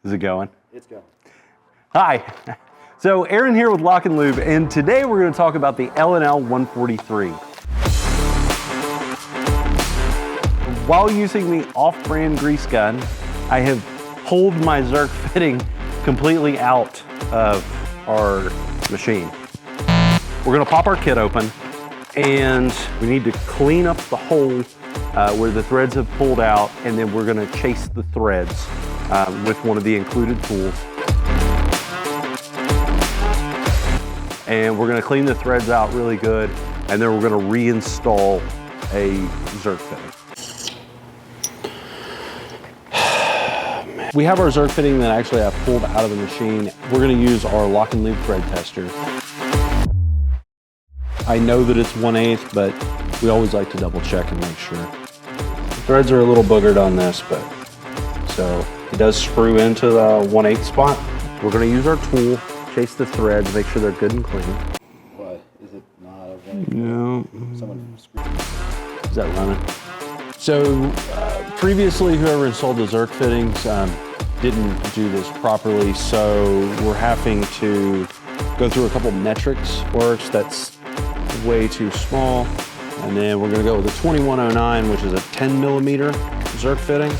Is it going? It's going. Hi. So Aaron here with LockNLube, and today we're going to talk about the LNL 143. While using the off-brand grease gun, I have pulled my Zerk fitting completely out of our machine. We're going to pop our kit open, and we need to clean up the hole where the threads have pulled out, and then we're going to chase the threads with one of the included tools. And we're going to clean the threads out really good, and then we're going to reinstall a Zerk fitting. We have our Zerk fitting that actually I pulled out of the machine. We're going to use our LockNLube thread tester. I know that it's 1/8, but we always like to double check and make sure. The threads are a little boogered on this, but so it does screw into the 1/8 spot. We're going to use our tool, chase the threads, make sure they're good and clean. What? Is it not a 1/8? No. Someone screwed. Is that running? So previously, whoever installed the Zerk fittings didn't do this properly, so we're having to go through a couple metrics works that's way too small, and then we're going to go with a 2109, which is a 10mm Zerk fitting.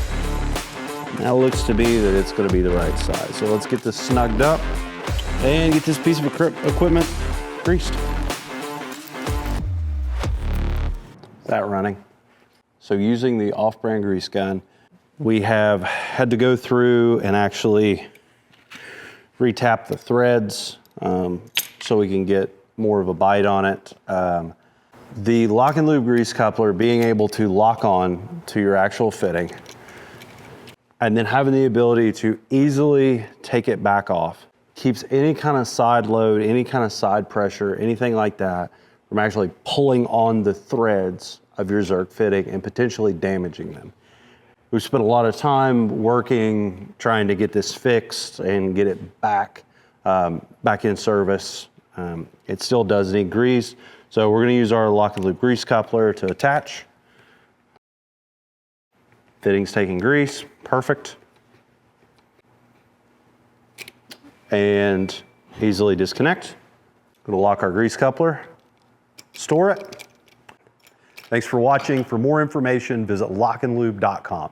Now it looks to be that it's going to be the right size. So let's get this snugged up and get this piece of equipment greased. Is that running? So using the off-brand grease gun, we have had to go through and actually retap the threads so we can get more of a bite on it. The LockNLube grease coupler, being able to lock on to your actual fitting and then having the ability to easily take it back off, keeps any kind of side load, any kind of side pressure, anything like that from actually pulling on the threads of your Zerk fitting and potentially damaging them. We've spent a lot of time working, trying to get this fixed and get it back in service. It still does need grease, so we're going to use our LockNLube grease coupler to attach. Fitting's taking grease, perfect. And easily disconnect. Going to lock our grease coupler, store it. Thanks for watching. For more information, visit LockNLube.com.